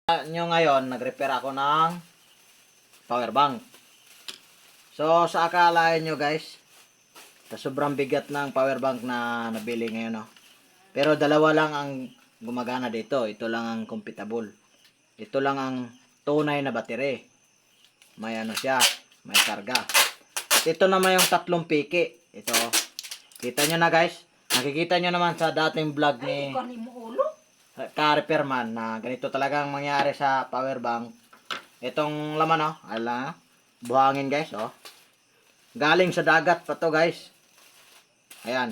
Nyo ngayon, nag-repair ako ng power bank. So, sa akalain nyo guys, sa sobrang bigat ng power bank na nabili ngayon, no? Pero dalawa lang ang gumagana dito. Ito lang ang compatible. Ito lang ang tunay na battery. May ano siya, may karga. At ito naman yung tatlong piki. Ito. Kita nyo na guys. Nakikita nyo naman sa dating vlog ni ka-repairman na ganito talagang mangyari sa power bank. Itong laman, oh, ala, buhangin guys, oh. Galing sa dagat pa to guys. Ayan.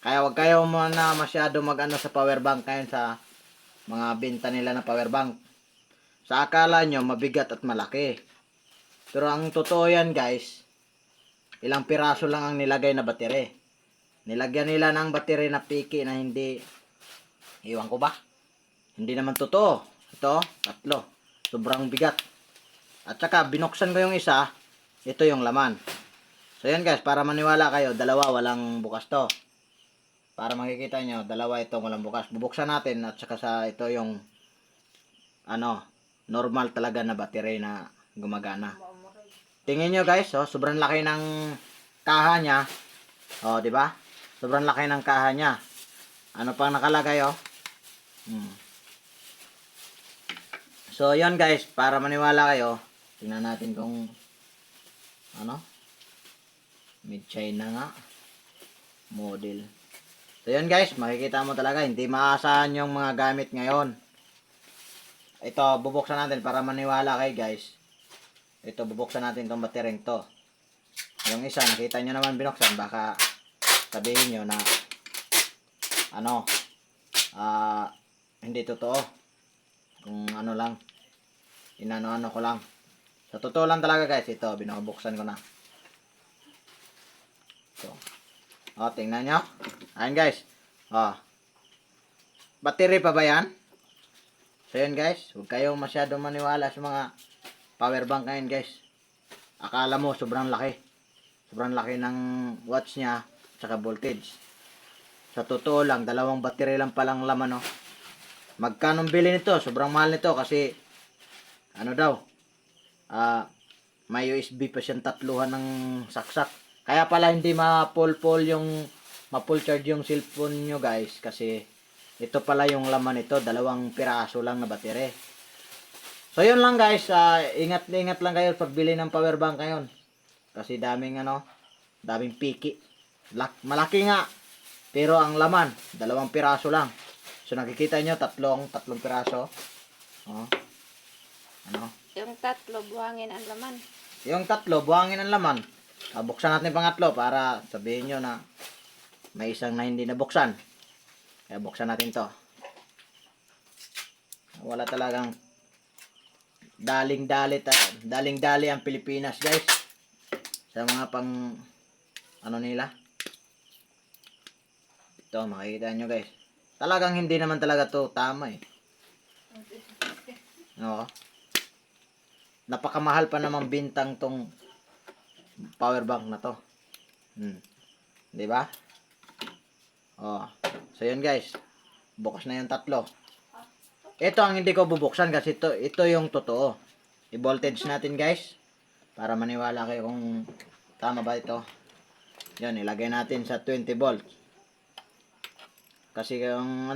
Kaya wag kayo muna masyado mag-ano sa power bank ngayon sa mga benta nila na power bank. Sa akala nyo mabigat at malaki. Pero ang totoo yan guys, ilang piraso lang ang nilagay na battery. Nilagyan nila ng battery na piki na hindi, iwan ko ba? Hindi naman totoo. Ito, tatlo. Sobrang bigat. At saka, binuksan ko yung isa. Ito yung laman. So, yan guys. Para maniwala kayo, dalawa walang bukas to. Para makikita nyo, dalawa itong walang bukas. Bubuksan natin. At saka sa ito yung ano, normal talaga na battery na gumagana. Tingin nyo guys, oh, sobrang laki ng kaha niya. Oh, di ba? Sobrang laki ng kaha niya. Ano pang nakalagay, oh? So, yun guys, para maniwala kayo, tingnan natin kung ano, made China nga model. So, yun guys, makikita mo talaga, hindi maasahan yung mga gamit ngayon. Ito, bubuksan natin para maniwala kayo guys. Ito, bubuksan natin itong battery to. Yung isa, nakita nyo naman binuksan, baka sabihin nyo na ano, hindi totoo. Kung ano lang, inano-ano ko lang. Sa totoo lang talaga guys, ito, binubuksan ko na. So, o, tingnan nyo. Ayan guys. O, battery pa ba yan? So, yun guys, huwag kayong masyadong maniwala sa mga power bank ngayon guys. Akala mo, sobrang laki. Sobrang laki ng watts niya, saka voltage. Sa totoo lang, dalawang battery lang palang laman, no? Magkano bili nito? Sobrang mahal nito kasi ano daw? May USB pa siyang tatluhan ng saksak. Kaya pala hindi ma-full charge yung cellphone nyo guys kasi ito pala yung laman nito, dalawang piraso lang na battery. So yun lang guys, ingat lang kayo pagbili ng power bank ngayon. Kasi daming daming piki. Malaki nga. Pero ang laman, dalawang piraso lang. So nakikita nyo, tatlong piraso. Oh. Ano? Yung tatlo, buhangin ang laman. Yung tatlo, buhangin ang laman. Buksan natin yung pangatlo para sabihin nyo na may isang na hindi nabuksan. Kaya buksan natin to. Wala talagang daling-dali ang Pilipinas guys. Sa mga pang ano nila. Ito, makikita nyo guys. Talagang hindi naman talaga to tama eh. Oo. Napakamahal pa naman bintang tong power bank na to. Di ba? Oh. So yun guys. Bukas na yung tatlo. Ito ang hindi ko bubuksan kasi ito yung totoo. I-voltage natin guys. Para maniwala kayo kung tama ba ito. Yan, ilagay natin sa 20 volts. Kasi kung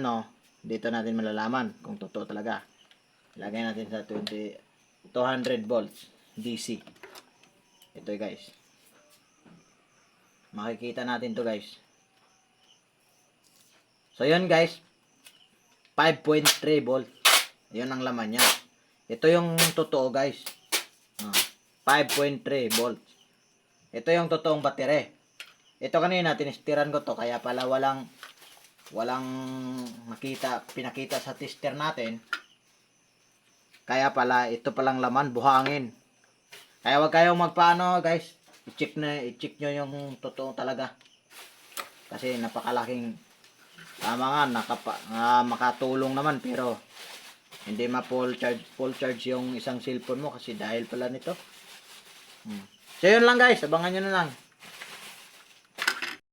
dito natin malalaman kung totoo talaga. Ilagay natin sa 200 volts DC. Ito guys. Makikita natin to guys. So yun guys. 5.3 volt. Yun ang laman niya. Ito yung totoo guys. 5.3 volts. Ito yung totoong battery. Ito kanina tinestiran ko to kaya pala walang pinakita sa tester natin. Kaya pala ito palang laman, buhangin. Kaya wag kayong magpaano guys. I-check nyo yung totoo talaga. Kasi napakalaking tama nga makatulong naman pero hindi full charge yung isang cellphone mo kasi dahil pala nito. So yun lang guys, abangan nyo na lang.